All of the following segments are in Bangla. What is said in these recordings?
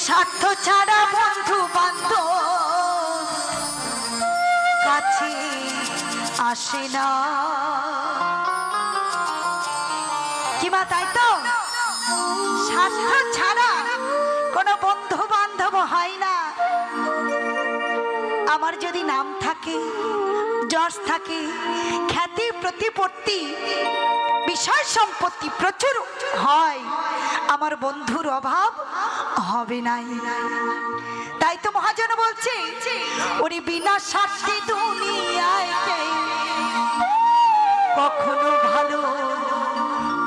স্বার্থ ছাড়া বন্ধু বান্ধব কাছে আসে না। কি মা, তাই তো? স্বার্থ ছাড়া কোনো বন্ধু বান্ধব হয় না। আমার যদি নাম থাকে, যশ থাকে, খ্যাতি প্রতিপত্তি, বিষয় সম্পত্তি প্রচুর হয়, আমার বন্ধুর অভাব হবে না। তাই তো মহাজন বলছে, ওরে বিনা স্বার্থে দুনিয়ায় কখনো ভালো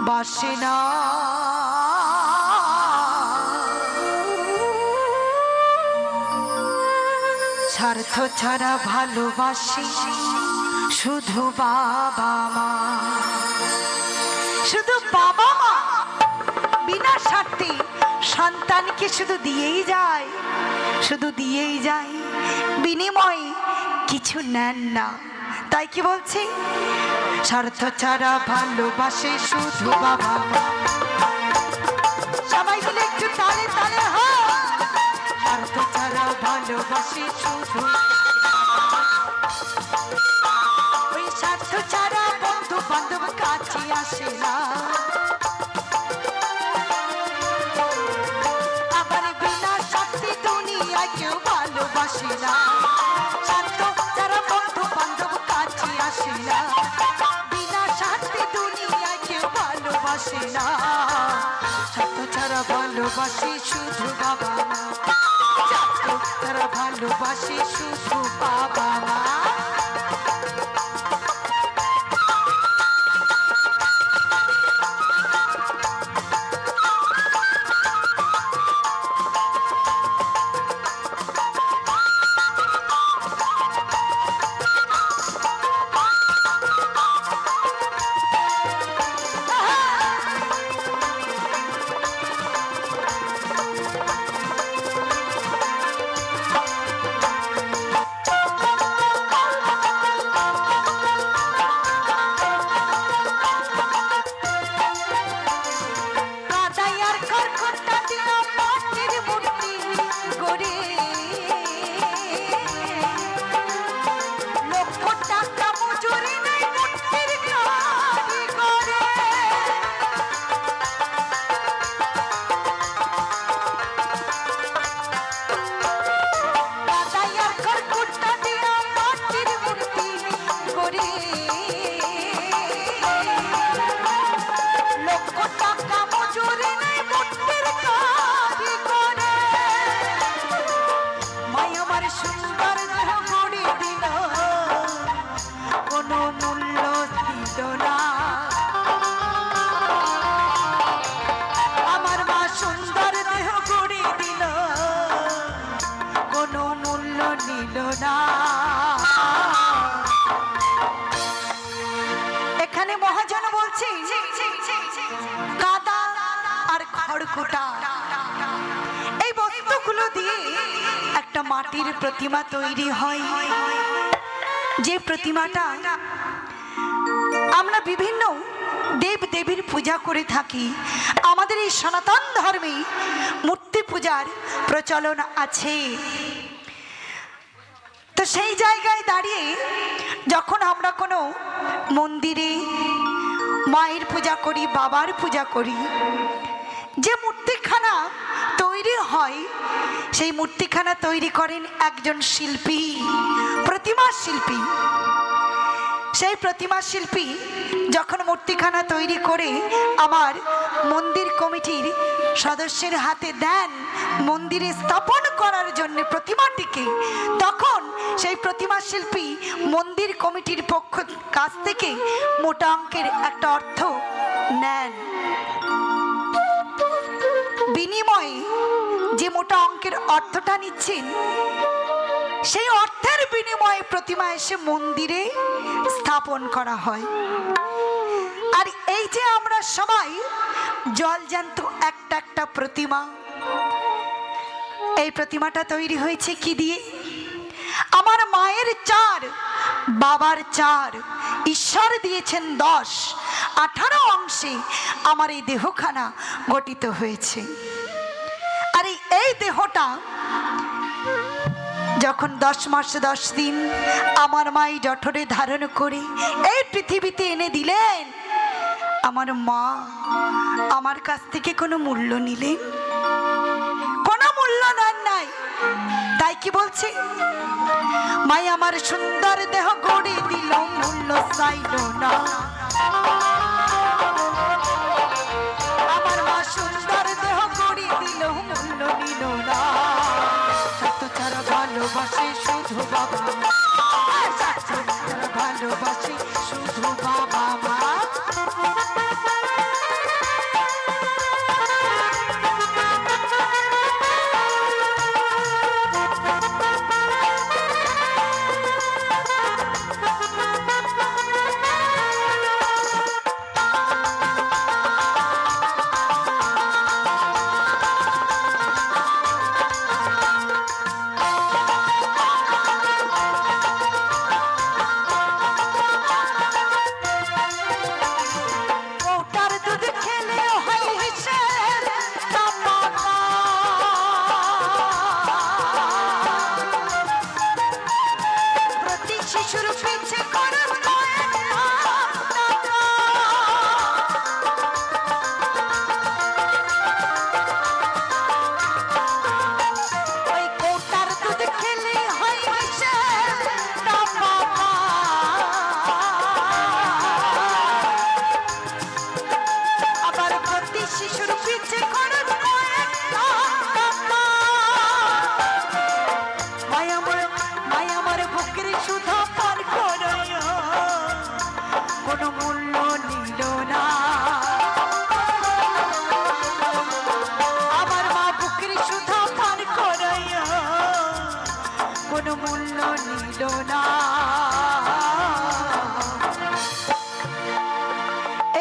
বাসে না। স্বার্থ ছাড়া ভালোবাসি শুধু বাবা মা, শুধু বাবা মা বিনা স্বার্থে সন্তানকে শুধু দিয়েই যায়, শুধু দিয়েই যায়, বিনিময়ে কিছু নেন না। তাই কি বলছে? স্বার্থ ছাড়া ভালোবাসে শুধু বাবা মা। সবাই মিলে একটু তালে তালে হয়। স্বার্থ ছাড়া ভালোবাসে শুধু, ওই স্বার্থ ছাড়া বন্ধু বান্ধব কাছে আসে না। আবার বিনা স্বার্থে দুনিয়ায় কেউ ভালোবাসে না। স্বার্থ ছাড়া বন্ধু বান্ধব কাছে আসে না। বিনা স্বার্থে দুনিয়ায় কেউ ভালোবাসে না। স্বার্থ ছাড়া ভালোবাসে শুধু বাবা মা। স্বার্থ ছাড়া ভালোবাসে শুধু বাবা মা। এখানে মহাজন বলছে, কাদা আর খড়কুটা এই বস্তুগুলো দিয়ে একটা মাটির প্রতিমা তৈরি হয়। যে প্রতিমাটা আমরা বিভিন্ন দেব দেবীর পূজা করে থাকি। আমাদের এই সনাতন ধর্মে মূর্তি পূজার প্রচলন আছে। তো সেই জায়গায় দাঁড়িয়ে যখন আমরা কোনো মন্দিরে মায়ের পূজা করি, বাবার পূজা করি, যে মূর্তিখানা তৈরি হয়, সেই মূর্তিখানা তৈরি করেন একজন শিল্পী, প্রতিমা শিল্পী। সেই প্রতিমা শিল্পী যখন মূর্তিখানা তৈরি করে আমার মন্দির কমিটির সদস্যের হাতে দেন মন্দিরে স্থাপন করার জন্য প্রতিমাটিকে, তখন সেই প্রতিমা শিল্পী মন্দির কমিটির পক্ষ কাছ থেকে মোটা অঙ্কের একটা অর্থ নেন। বিনিময়ে যে মোটা অঙ্কের অর্থটা নিচ্ছেন, সেই অর্থের বিনিময়ে প্রতিমা এসে মন্দিরে স্থাপন করা হয়। আর এই যে আমরা সবাই জলজ্যান্ত একটা একটা প্রতিমা, এই প্রতিমাটা তৈরি হয়েছে কি দিয়ে? আমার মায়ের 4, বাবার 4, ঈশ্বর দিয়েছেন 10, 18 অংশে আমার এই দেহখানা গঠিত হয়েছে। আর এই এই দেহটা যখন 10 মাস 10 দিন আমার মাই জঠরে ধারণ করে এই পৃথিবীতে এনে দিলেন, আমার মা আমার কাছ থেকে কোনো মূল্য নিলেন? কোনো মূল্য নেন নাই। তাই কি বলছি, মাই আমার সুন্দর দেহ গড়ে দিল, মূল্য চাইল না। আমার মা সুন্দর দেহ গড়ে দিল, মূল্য নিল না। সত্য ছাড়া ভালোবাসে শুধু বাবা, সত্য ছাড়া ভালোবাসে শুধু বাবা মা।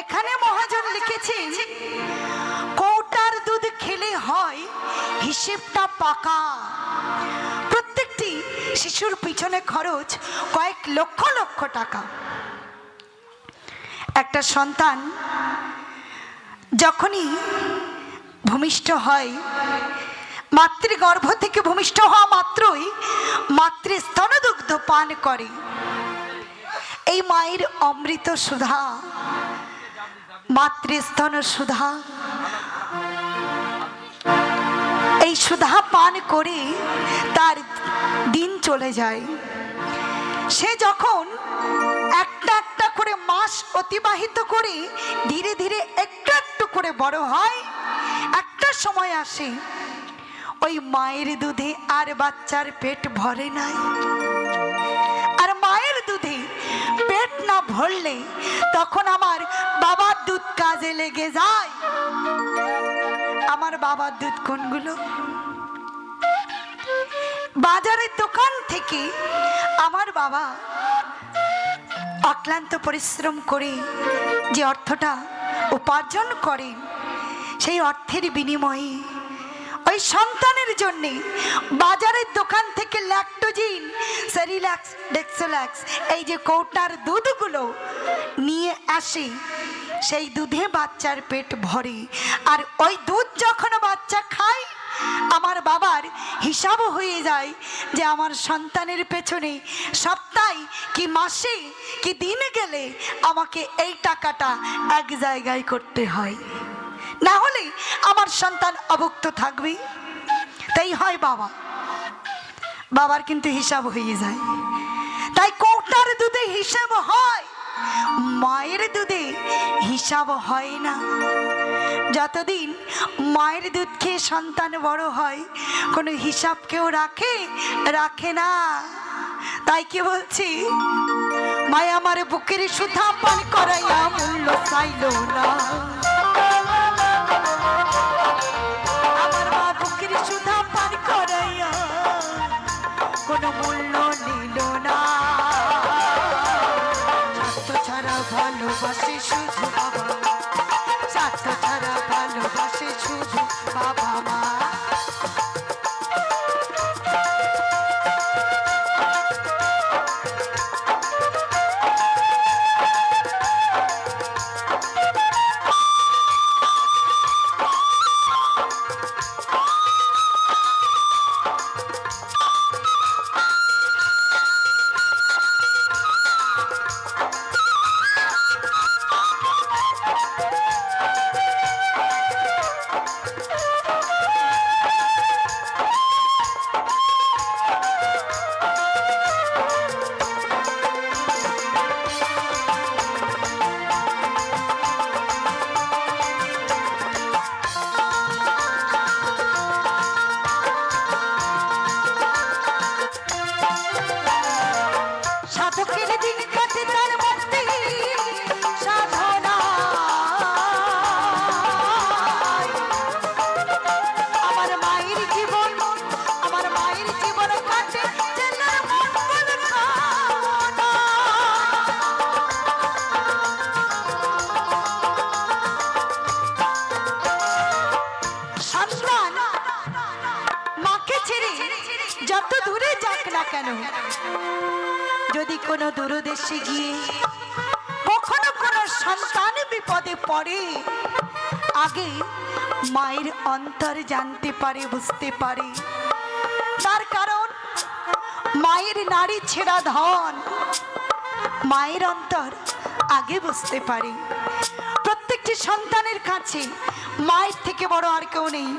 এখানে মহাজন লিখেছেন, কৌটার দুধ খেলে হয় হিসেবটা পাকা। প্রত্যেকটি শিশুর পিছনে খরচ কয়েক লক্ষ লক্ষ টাকা। একটা সন্তান যখনই ভূমিষ্ঠ হয়, মাতৃগর্ভ থেকে ভূমিষ্ঠ হওয়া মাত্রই মাতৃস্তনদুগ্ধ পান করে। এই মায়ের অমৃত সুধা, মাতৃস্তন সুধা, এই সুধা পান করে তার দিন চলে যায়। সে যখন একটা একটা করে মাস অতিবাহিত করে ধীরে ধীরে একটু একটু করে বড় হয়, একটা সময় আসে ওই মায়ের দুধে আর বাচ্চার পেট ভরে নাই। আর মায়ের দুধে পেট না ভরলে তখন আমার বাবার দুধ কাজে লেগে যায়। আমার বাবার দুধ কোনগুলো? বাজারের দোকান থেকে আমার বাবা অক্লান্ত পরিশ্রম করে যে অর্থটা উপার্জন করেন, সেই অর্থের বিনিময়ে ওই সন্তানের জন্যে বাজারের দোকান থেকে ল্যাক্টোজিন, সেরিল্যাক্স, ডেক্সোল্যাক্স এই যে কৌটার দুধগুলো নিয়ে আসে, সেই দুধে বাচ্চার পেট ভরে। আর ওই দুধ যখন বাচ্চা খায়, আমার বাবার হিসাব হয়ে যায় যে আমার সন্তানের পেছনে সপ্তাহে কি মাসে কি দিনে গেলে আমাকে এই টাকাটা এক জায়গায় করতে হয়, না হলে আমার সন্তান অভুক্ত থাকবে। তাই হয় বাবা, বাবার কিন্তু হিসাব হয়ে যায়। তাই কৌটার দুধে হিসাব হয়, মায়ের দুধে হিসাব হয় না। যতদিন মায়ের দুধ খেয়ে সন্তান বড় হয়, কোনো হিসাব কেউ রাখে না। তাই কি বলছি, মায় আমার বুকের সুধা পান করাইয়া মূল্য চাইল না। আমার মা বুকের সুধা পান করাইয়া কোনো মূল্য নিল না। স্বার্থ ছাড়া ভালোবাসে শুধু বাবা, স্বার্থ ছাড়া ভালোবাসে শুধু বাবা মা। কোনো দূরদেশে গিয়ে কখনো কোনো সন্তান বিপদে পড়ে, আগে মায়ের অন্তর জানতে পারে, বুঝতে পারে। তার কারণ মায়ের নারী ছেঁড়া ধন, মায়ের অন্তর আগে বুঝতে পারে। প্রত্যেকটি সন্তানের কাছে মায়ের থেকে বড় আর কেউ নেই।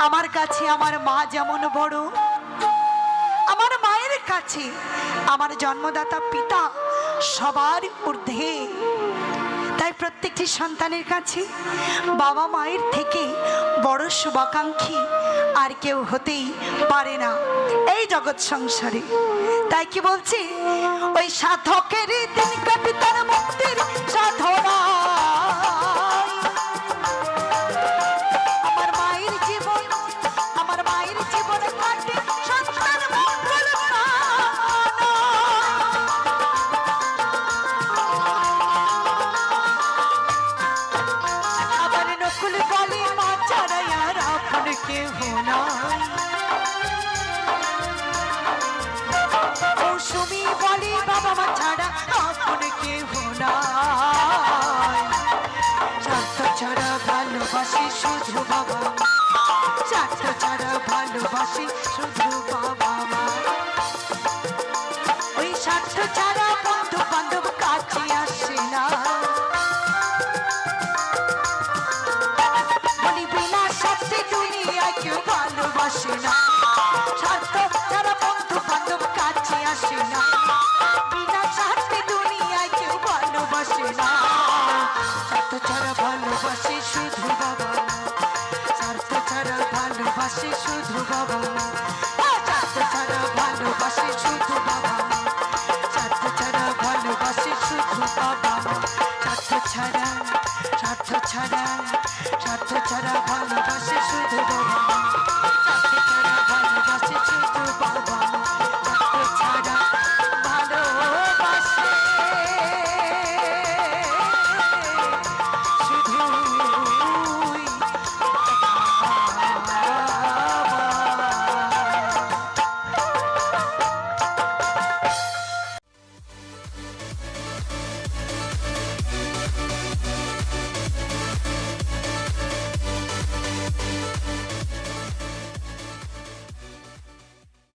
আমার কাছে আমার মা যেমন বড়, আমার মায়ের কাছে আমার জন্মদাতা পিতা সবার ঊর্ধ্বে। তাই প্রত্যেকটি সন্তানের কাছে বাবা মায়ের থেকে বড় শুভাকাঙ্ক্ষী আর কেউ হতেই পারে না এই জগৎ সংসারে। তাই কি বলছি, ওই সাধকের দিন কাটে তার মুক্তির সাধনা। আমার মায়ের জীবন, আমার মায়ের জীবনে কাটে সন্তান মঙ্গল কামনা। আবার নকুল বলে মা ছাড়াই আর আপন কেহ নাই। মৌসুমী বলে বাবা মা ছাড়া আপন কেহ নাই। স্বার্থ ছাড়া ভালোবাসি শুধু বাবা, স্বার্থ ছাড়া ভালোবাসি শুধু বাবা মা। ওই স্বার্থ ছাড়া বন্ধু বান্ধব কাছে আসে না। বলি বিনা স্বার্থে দুনিয়ায় কেউ ভালোবাসে না। স্বার্থ ছাড়া বন্ধু বান্ধব কাছে আসে না। বিনা স্বার্থে দুনিয়ায় কেউ ভালোবাসে না। স্বার্থ ছাড়া ভালোবাসে শুধু বাবা মা, স্বার্থ ছাড়া ভালোবাসে শুধু বাবা মা। স্বার্থ ছাড়া ভালোবাসে শুধু বাবা মা, স্বার্থ ছাড়া ভালোবাসে শুধু বাবা মা। স্বার্থ ছাড়া, স্বার্থ ছাড়া, স্বার্থ ছাড়া ভালোবাসে শুধু বাবা মা।